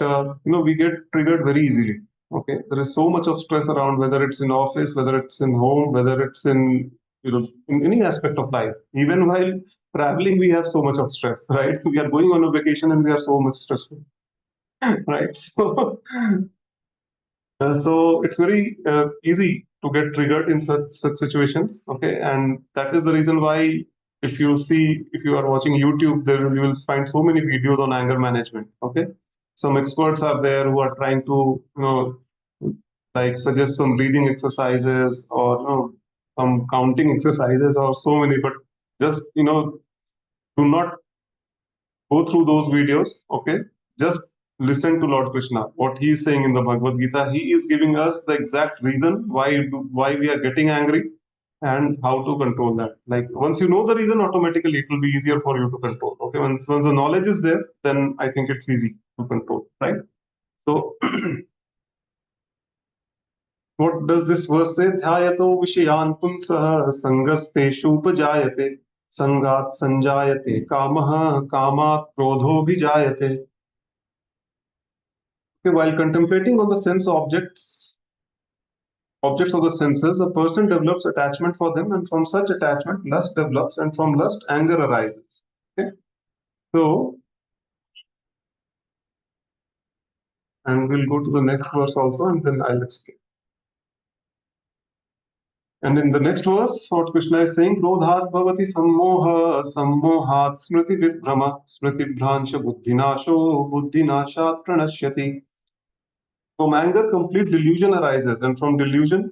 we get triggered very easily. Okay, there is so much of stress around, whether it's in office, whether it's in home, whether it's in in any aspect of life. Even while traveling, we have so much of stress, right? We are going on a vacation and we are so much stressful, right? So it's very easy to get triggered in such situations. Okay, and that is the reason why if you are watching YouTube, there you will find so many videos on anger management. Okay, some experts are there who are trying to like suggest some breathing exercises or some counting exercises or so many, but just do not go through those videos. Okay, just listen to Lord Krishna, what he is saying in the Bhagavad Gita. He is giving us the exact reason why we are getting angry and how to control that. Like once you know the reason, automatically it will be easier for you to control. Okay, once the knowledge is there, then I think it's easy to control, right? So what does this verse say? Dhyayato vishayan punsah sangasteshupajayate sangat sanjayate kamah kamat krodho bhijayate. Okay, while contemplating on the objects of the senses, a person develops attachment for them, and from such attachment, lust develops, and from lust, anger arises. Okay, so, and we'll go to the next verse also, and then I'll explain. And in the next verse, what Krishna is saying, Krodhat bhavati sammoha, sammohat smriti vibhrama, smriti bhransha buddhinasho, buddhinashat pranashyati. From anger, complete delusion arises, and from delusion,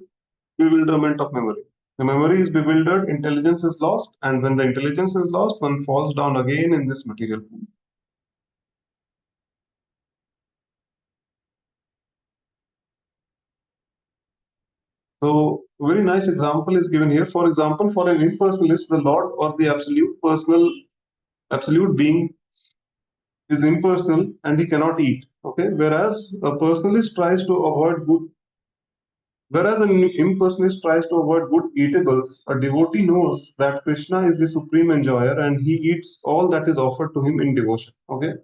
bewilderment of memory. The memory is bewildered, intelligence is lost, and when the intelligence is lost, one falls down again in this material pool. So, a very nice example is given here. For example, for an impersonalist, the Lord or the absolute being is impersonal and he cannot eat. Okay, whereas a personalist tries to avoid good Whereas an impersonalist tries to avoid good eatables, a devotee knows that Krishna is the supreme enjoyer and he eats all that is offered to him in devotion. Okay?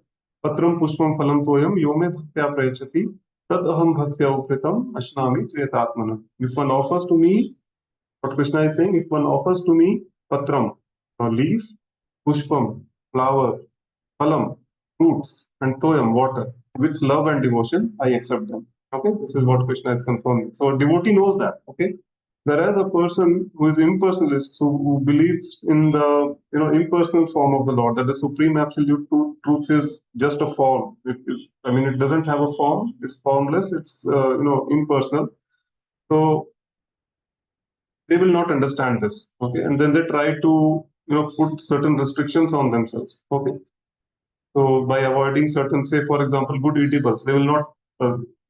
Patram pushpam phalam toyam yome bhaktya prayachati tad aham bhaktya upritam ashnami triyatatmana. If one offers to me, what Krishna is saying, if one offers to me patram, a leaf, pushpam, flower, phalam, fruits, and toyam, water, with love and devotion, I accept them. Okay, this is what Krishna is confirming. So a devotee knows that. Okay, Whereas a person who is impersonalist, who believes in the impersonal form of the Lord, that the supreme absolute truth is just a form. I mean, it doesn't have a form. It's formless. It's impersonal. So they will not understand this. Okay, and then they try to put certain restrictions on themselves. Okay, so by avoiding certain, say for example, good eatables, they will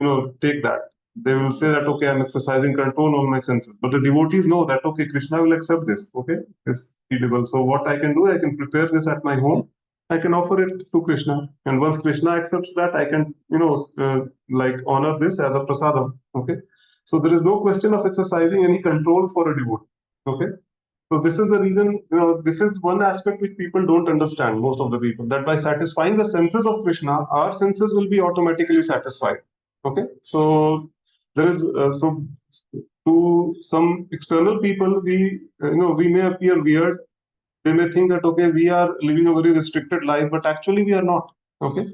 not take that. They will say that, okay, I'm exercising control on my senses. But the devotees know that, okay, Krishna will accept this. Okay, this eatable. So what I can do, I can prepare this at my home. I can offer it to Krishna, and once Krishna accepts that, I can like honor this as a prasadam. Okay, so there is no question of exercising any control for a devotee. Okay, so this is the reason, this is one aspect which people don't understand, most of the people, that by satisfying the senses of Krishna, our senses will be automatically satisfied. Okay, so there is to some external people, we may appear weird. They may think that, okay, we are living a very restricted life, but actually we are not. Okay,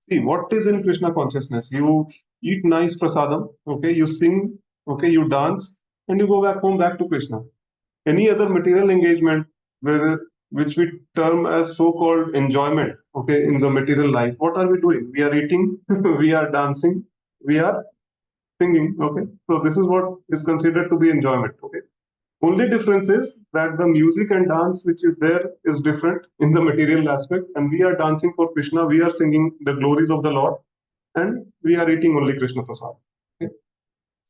see what is in Krishna consciousness. You eat nice prasadam. Okay, you sing. Okay, you dance, and you go back home, back to Krishna. Any other material engagement which we term as so-called enjoyment, okay, in the material life, what are we doing? We are eating, we are dancing, we are singing. Okay, so this is what is considered to be enjoyment. Okay, only difference is that the music and dance which is there is different in the material aspect, and we are dancing for Krishna, we are singing the glories of the Lord, and we are eating only Krishna prasad. Okay?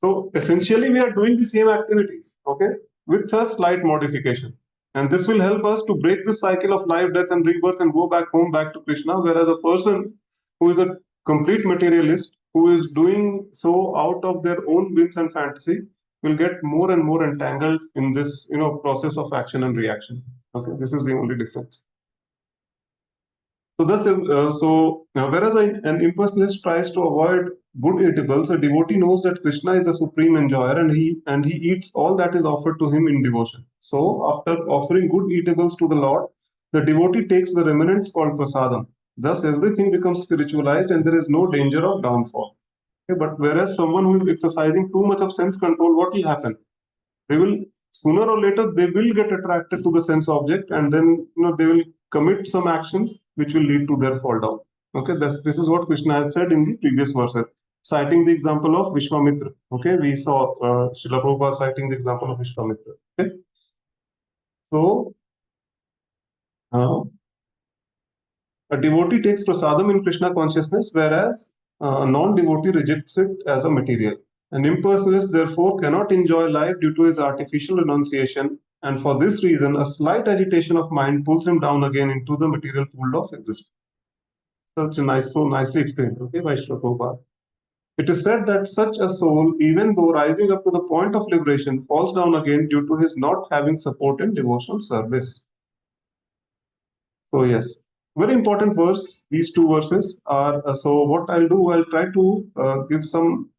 So essentially, we are doing the same activities, okay, with a slight modification. And this will help us to break this cycle of life, death, and rebirth and go back home, back to Krishna. Whereas a person who is a complete materialist, who is doing so out of their own whims and fantasy, will get more and more entangled in this, process of action and reaction. Okay, this is the only difference. So whereas an impersonalist tries to avoid good eatables, a devotee knows that Krishna is the supreme enjoyer, and he eats all that is offered to him in devotion. So after offering good eatables to the Lord, the devotee takes the remnants called prasadam. Thus everything becomes spiritualized, and there is no danger of downfall. Okay, but whereas someone who is exercising too much of sense control, what will happen? They will, sooner or later, they will get attracted to the sense object, and then they will commit some actions which will lead to their fall down. Okay, this is what Krishna has said in the previous verses, citing the example of Vishwamitra. Okay, we saw Srila Prabhupada citing the example of Vishwamitra. Okay, so uh, a devotee takes prasadam in Krishna consciousness, whereas a non-devotee rejects it as a material. An impersonalist, therefore, cannot enjoy life due to his artificial renunciation, and for this reason, a slight agitation of mind pulls him down again into the material pool of existence. Such a nice, so nicely explained, okay, by Srila Prabhupada. It is said that such a soul, even though rising up to the point of liberation, falls down again due to his not having support in devotional service. So yes, very important verse. These two verses are. So what I'll do, I'll try to give some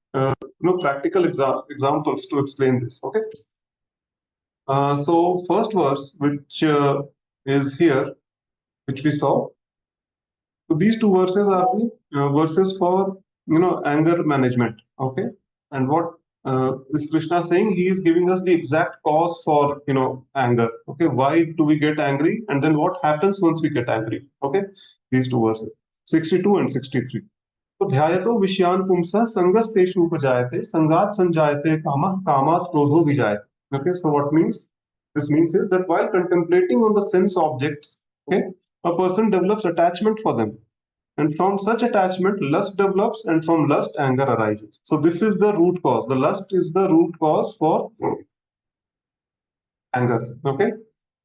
practical examples to explain this. Okay. So first verse, which is here, which we saw. So these two verses are the verses for anger management. Okay, and what is Krishna saying? He is giving us the exact cause for anger. Okay, why do we get angry, and then what happens once we get angry? Okay, these two verses, 62 and 63. तो ध्यायतो विषयान पुंसा संगस्तेषु उपजायते संगात संजायते कामः कामात् क्रोधो विजायते. Okay, so what means this means is that while contemplating on the sense objects, okay, a person develops attachment for them, and from such attachment lust develops, and from lust anger arises. So this is the root cause. The lust is the root cause for anger. Okay,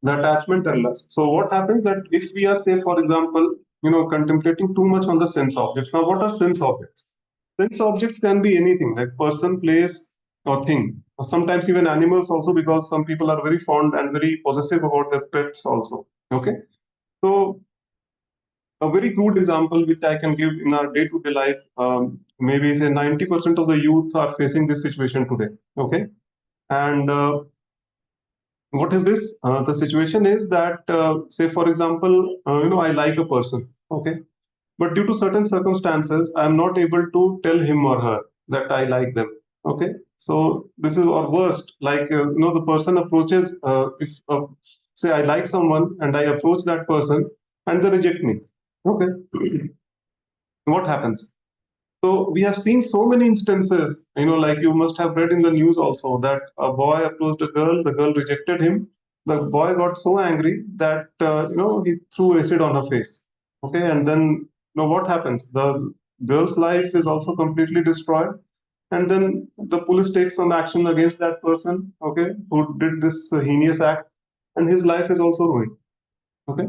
the attachment and lust. So what happens that if we are, say for example, contemplating too much on the sense objects. Now what are sense objects? Sense objects can be anything, like person, place, or thing, or sometimes even animals also, because some people are very fond and very possessive about their pets also. Okay, so a very crude example which I can give in our day-to-day life, maybe say 90% of the youth are facing this situation today. Okay, and what is this? The situation is that, say for example, I like a person. Okay, but due to certain circumstances, I am not able to tell him or her that I like them. Okay, so this is our worst. Like the person approaches. If say I like someone and I approach that person and they reject me. Okay, what happens? So we have seen so many instances, like you must have read in the news also that a boy approached a girl, the girl rejected him. The boy got so angry that he threw acid on her face. Okay, and then what happens? The girl's life is also completely destroyed, and then the police takes some action against that person. Okay, who did this heinous act, and his life is also ruined. Okay,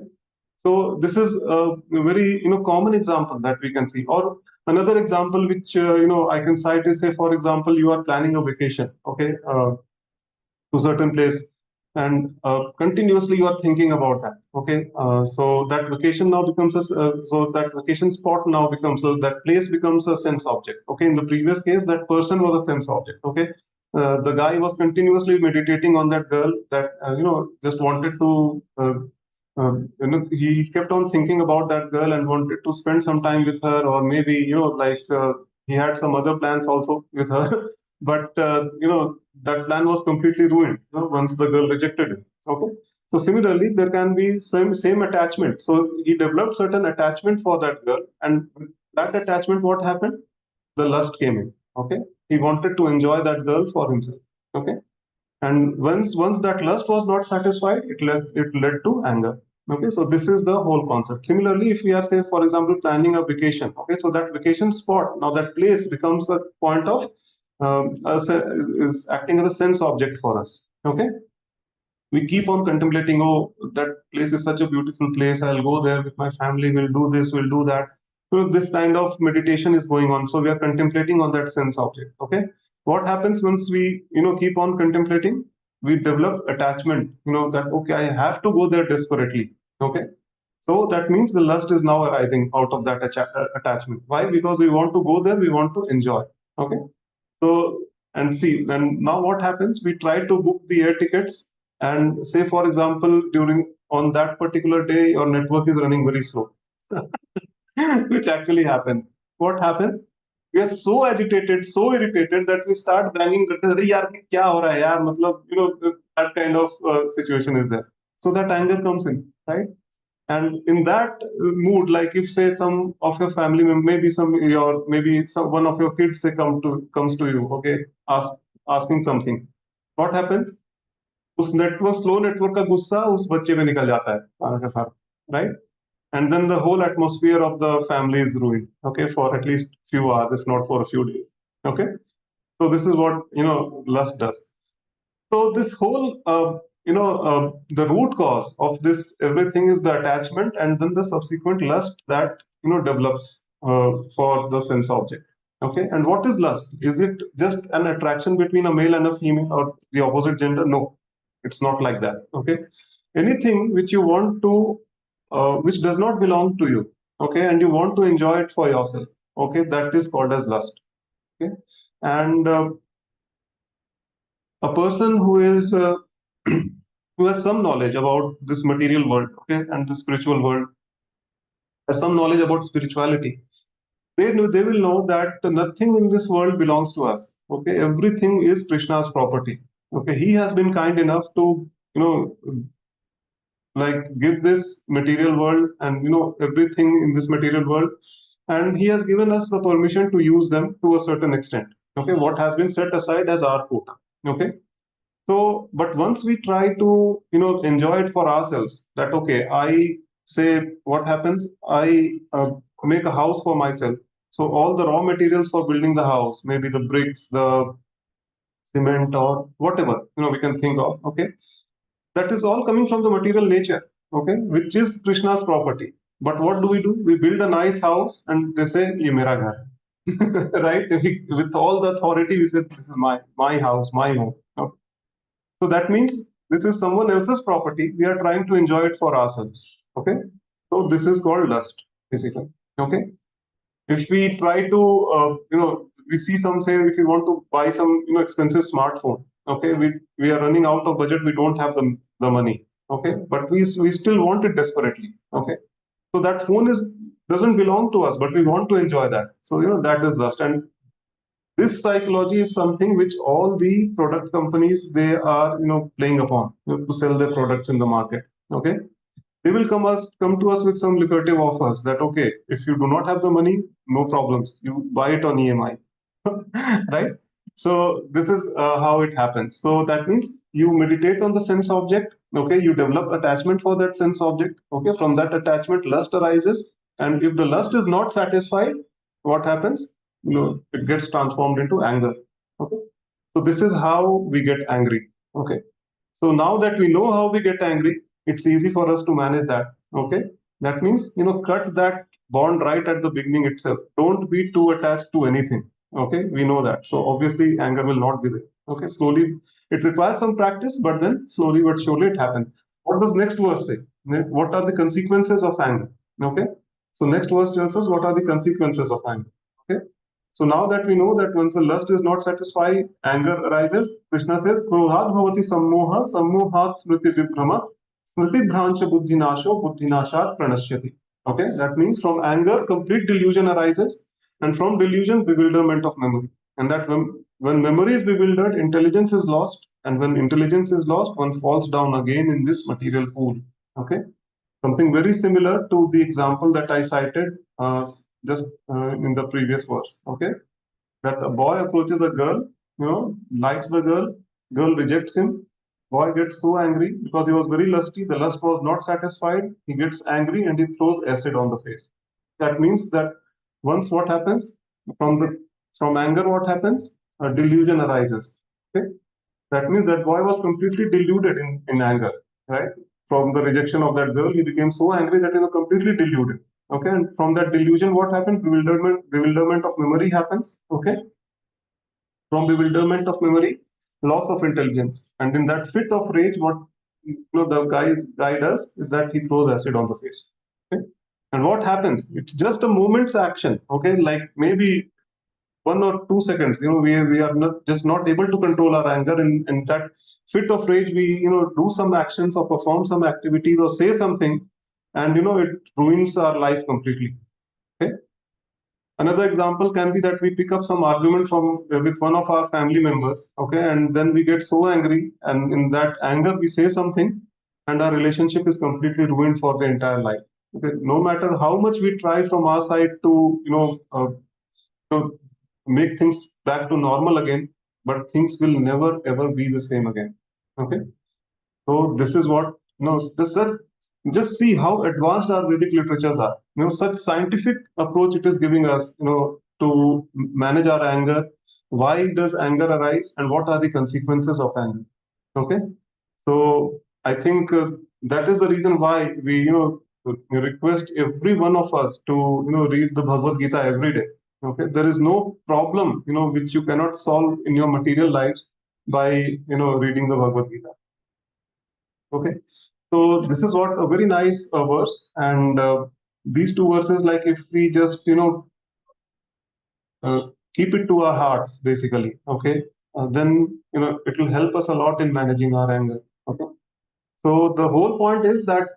so this is a very common example that we can see. Or another example which I can cite is, say for example, you are planning a vacation, okay, to certain place, and continuously you are thinking about that. Okay, so that vacation now becomes so that vacation spot now becomes that place becomes a sense object. Okay, in the previous case, that person was a sense object. Okay, the guy was continuously meditating on that girl that just wanted to. He kept on thinking about that girl and wanted to spend some time with her, or maybe like he had some other plans also with her. But that plan was completely ruined once the girl rejected him. Okay, so similarly there can be same attachment. So he developed certain attachment for that girl, and with that attachment, what happened? The lust came in. Okay, he wanted to enjoy that girl for himself. Okay, and once that lust was not satisfied, it led to anger. Okay, so this is the whole concept. Similarly, if we are, say for example, planning a vacation, okay, so that vacation spot, now that place becomes a point of is acting as a sense object for us. Okay, we keep on contemplating, oh, that place is such a beautiful place, I'll go there with my family, we'll do this, we'll do that. So this kind of meditation is going on, so we are contemplating on that sense object. Okay, what happens once we keep on contemplating? We develop attachment, that okay, I have to go there desperately. Okay, so that means the lust is now arising out of that attachment. Why? Because we want to go there, we want to enjoy. Okay, so, and see, then now what happens? We try to book the air tickets, and say, for example, during on that particular day, your network is running very slow, which actually happens. What happens? We are so agitated, so irritated that we start banging. "अरे यार, क्या हो रहा है यार?" मतलब, that kind of situation is there. So that anger comes in, right? And in that mood, like if say some of your family member, maybe some one of your kids say comes to you, okay, asking something, what happens? उस network slow network का गुस्सा उस बच्चे पे निकल जाता है खाना के साथ, right? And then the whole atmosphere of the family is ruined, okay, for at least few hours, if not for a few days. Okay, so this is what lust does. So this whole, the root cause of this everything is the attachment, and then the subsequent lust that develops for the sense object. Okay, and what is lust? Is it just an attraction between a male and a female, or the opposite gender? No, it's not like that. Okay, anything which you want to, which does not belong to you. Okay, and you want to enjoy it for yourself. Okay, that is called as lust. Okay, and a person who is who has some knowledge about this material world, okay, and the spiritual world, has some knowledge about spirituality, they will know that nothing in this world belongs to us. Okay, everything is Krishna's property. Okay, he has been kind enough to like give this material world and everything in this material world, and he has given us the permission to use them to a certain extent. Okay, what has been set aside as our quota. Okay, so, but once we try to, enjoy it for ourselves, that okay, I say what happens, I make a house for myself. So all the raw materials for building the house, maybe the bricks, the cement, or whatever we can think of. Okay, that is all coming from the material nature. Okay, which is Krishna's property. But what do? We build a nice house, and they say, "Ye mera ghar hai." Right? With all the authority, we say, "This is my house, my home." Okay? So that means this is someone else's property. We are trying to enjoy it for ourselves. Okay. So this is called lust, basically. Okay. If we try to, we see some say if we want to buy some, expensive smartphone. Okay. We are running out of budget. We don't have the money. Okay. But we still want it desperately. Okay. So that phone doesn't belong to us, but we want to enjoy that. So that is lust. And This psychology is something which all the product companies, they are playing upon, to sell their products in the market. Okay, they will come to us with some lucrative offers that, okay, if you do not have the money, no problems, you buy it on EMI. Right? So this is how it happens. So that means you meditate on the sense object. Okay, you develop attachment for that sense object. Okay, from that attachment, lust arises, and if the lust is not satisfied, what happens? It gets transformed into anger. Okay, so this is how we get angry. Okay, so now that we know how we get angry, it's easy for us to manage that. Okay. That means, cut that bond right at the beginning itself. Don't be too attached to anything. Okay. We know that. So obviously anger will not be there. Okay. Slowly, it requires some practice, but then slowly but surely it happens. What does next verse say? What are the consequences of anger? Okay. So next verse tells us what are the consequences of anger. Okay. So now that we know that once the lust is not satisfied, anger arises. Krishna says, "Krodhat bhavati sammoha, sammohat smriti vibhrama, smriti bhrancha buddhinasho, buddhinashat pranashyati." Okay, that means from anger, complete delusion arises, and from delusion, bewilderment of memory. And that when memory is bewildered, intelligence is lost, and when intelligence is lost, one falls down again in this material pool. Okay, something very similar to the example that I cited just in the previous verse. Okay, that a boy approaches a girl, likes the girl, girl rejects him. Boy gets so angry because he was very lusty. The lust was not satisfied. He gets angry and he throws acid on the face. That means that once what happens from the from anger, what happens? A delusion arises. Okay, that means that boy was completely deluded in anger, right? From the rejection of that girl, he became so angry that he was completely deluded. Okay, and from that delusion, what happened? Bewilderment of memory happens. Okay, from bewilderment of memory, loss of intelligence, and in that fit of rage, what the guy does is that he throws acid on the face. Okay, and what happens? It's just a moment's action. Okay, like maybe 1 or 2 seconds, we are not able to control our anger. In that fit of rage, we do some actions or perform some activities or say something, and it ruins our life completely. Okay, another example can be that we pick up some argument from with one of our family members. Okay, and then we get so angry, and in that anger we say something, and our relationship is completely ruined for the entire life. Okay, no matter how much we try from our side to to make things back to normal again, but things will never ever be the same again. Okay, so this is what just see how advanced our Vedic literatures are. Such scientific approach it is giving us. To manage our anger. Why does anger arise, and what are the consequences of anger? Okay, so I think that is the reason why we request every one of us to read the Bhagavad Gita every day. Okay, there is no problem which you cannot solve in your material lives by reading the Bhagavad Gita. Okay, so this is what a very nice verse, and these two verses, like if we just uh, keep it to our hearts, basically. Okay, then it will help us a lot in managing our anger. Okay. So the whole point is that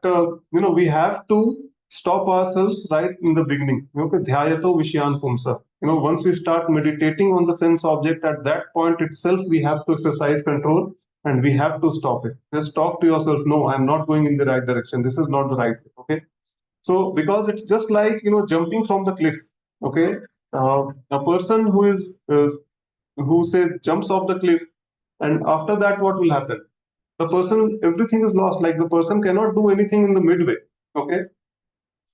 we have to stop ourselves right in the beginning. Okay, dhyayato vishyan pumsa. Once we start meditating on the sense object, at that point itself we have to exercise control and we have to stop it. Just talk to yourself. No, I'm not going in the right direction. This is not the right way. Okay. So because it's just like jumping from the cliff. Okay, a person who says jumps off the cliff, and after that what will happen? The person, everything is lost. Like the person cannot do anything in the midway. Okay,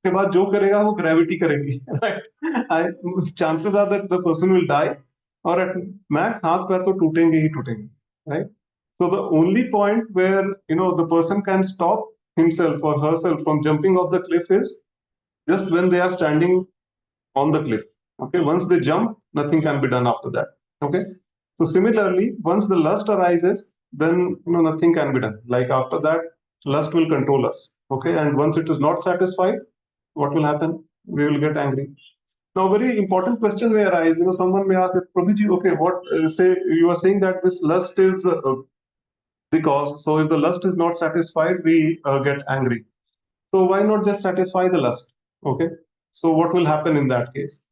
उसके बाद जो करेगा वो gravity करेगी. Right? Chances are that the person will die, or at max हाथ पैर तो टूटेंगे ही टूटेंगे. Right? So the only point where the person can stop himself or herself from jumping off the cliff is just when they are standing on the cliff. Okay, once they jump, nothing can be done after that. Okay, so similarly, once the lust arises, then nothing can be done. Like after that, lust will control us. Okay, and once it is not satisfied, what will happen? We will get angry. Now, very important question may arise. Someone may ask, Prabhuji, okay, what say you are saying that this lust is the cause. So if the lust is not satisfied, we get angry. So why not just satisfy the lust? Okay. So what will happen in that case?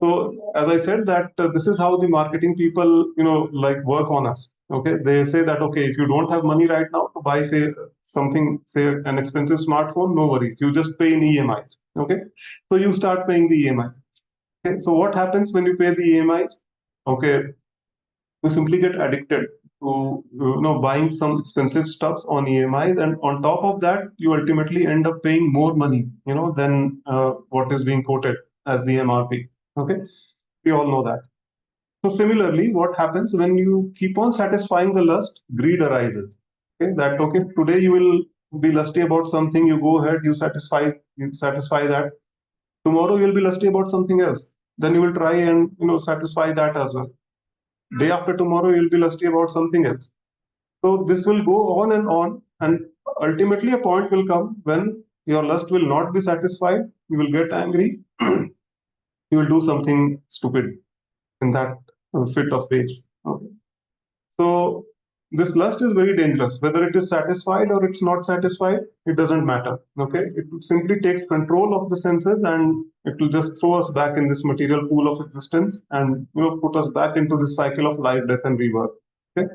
So as I said that this is how the marketing people, like work on us. Okay, they say that okay, if you don't have money right now to buy, say something, say an expensive smartphone, no worries, you just pay in EMIs. Okay, so you start paying the EMIs. Okay, so what happens when you pay the EMIs? Okay, you simply get addicted to buying some expensive stuffs on EMIs, and on top of that, you ultimately end up paying more money, than what is being quoted as the MRP. Okay, we all know that. So similarly, what happens when you keep on satisfying the lust, greed arises. Okay, that okay, today you will be lusty about something, you go ahead, you satisfy that. Tomorrow you'll be lusty about something else. Then you will try and satisfy that as well. Day after tomorrow you'll be lusty about something else. So this will go on, and ultimately a point will come when your lust will not be satisfied. You will get angry. You will do something stupid in that fit of rage. Okay. So this lust is very dangerous. Whether it is satisfied or it's not satisfied, it doesn't matter. Okay, it simply takes control of the senses, and it will just throw us back in this material pool of existence, and put us back into this cycle of life, death, and rebirth. Okay.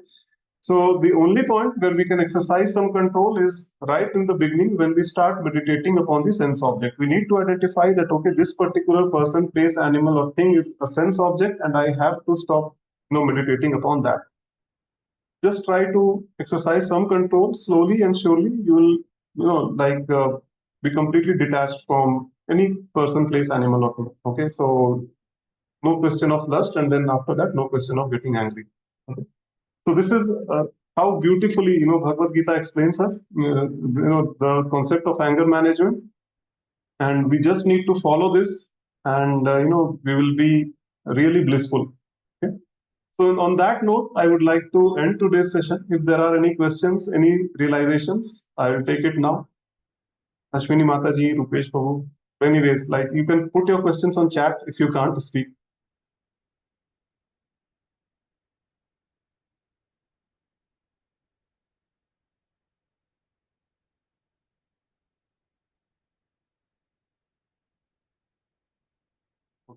So the only point where we can exercise some control is right in the beginning when we start meditating upon the sense object. We need to identify that okay, this particular person, place, animal, or thing is a sense object, and I have to stop, meditating upon that. Just try to exercise some control slowly and surely. You will, be completely detached from any person, place, animal, or thing. Okay, so no question of lust, and then after that, no question of getting angry. Okay. So this is how beautifully Bhagavad Gita explains us the concept of anger management, and we just need to follow this, and we will be really blissful. Okay? So on that note, I would like to end today's session. If there are any questions, any realizations, I will take it now. Ashwini Mataji, Rupesh Babu. Anyways, like you can put your questions on chat if you can't speak.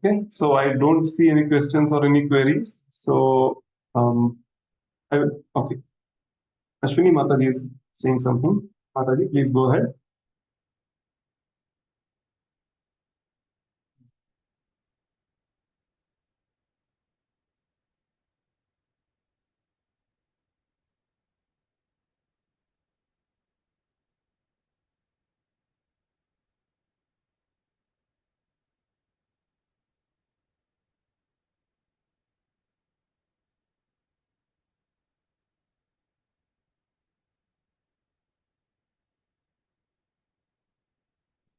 Okay, so I don't see any questions or any queries. So okay, Ashwini Mataji is saying something. Mataji, please go ahead.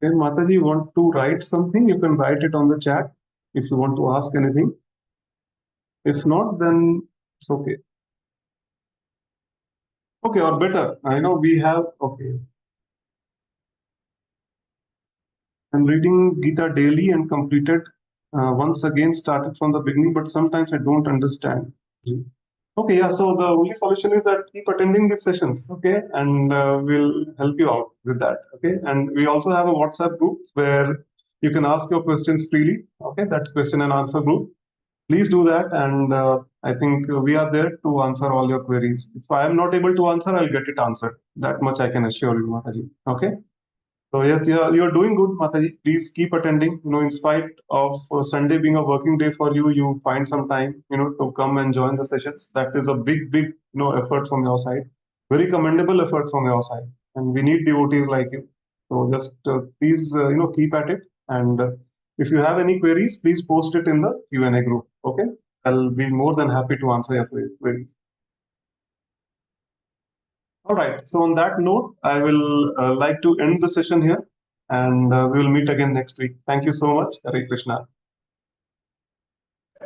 Then Mataji, you want to write something? You can write it on the chat if you want to ask anything. If not, then it's okay. Okay, or better, I know we have, okay. I'm reading Gita daily and completed once again, started from the beginning, but sometimes I don't understand. Okay, yeah, so the only solution is that keep attending these sessions, okay, and we'll help you out with that, okay. And we also have a WhatsApp group where you can ask your questions freely, okay, that question and answer group. Please do that, and I think we are there to answer all your queries. If I am not able to answer, I'll get it answered. That much I can assure you, Mataji, okay. So yes, you're doing good, Mataji. Please keep attending. In spite of Sunday being a working day for you, you find some time, to come and join the sessions. That is a big, big, effort from your side. Very commendable effort from your side, and we need devotees like you. So just please, keep at it. And if you have any queries, please post it in the Q&A group. Okay, I'll be more than happy to answer your queries. All right. So on that note, I will like to end the session here, and we will meet again next week. Thank you so much. Hare Krishna.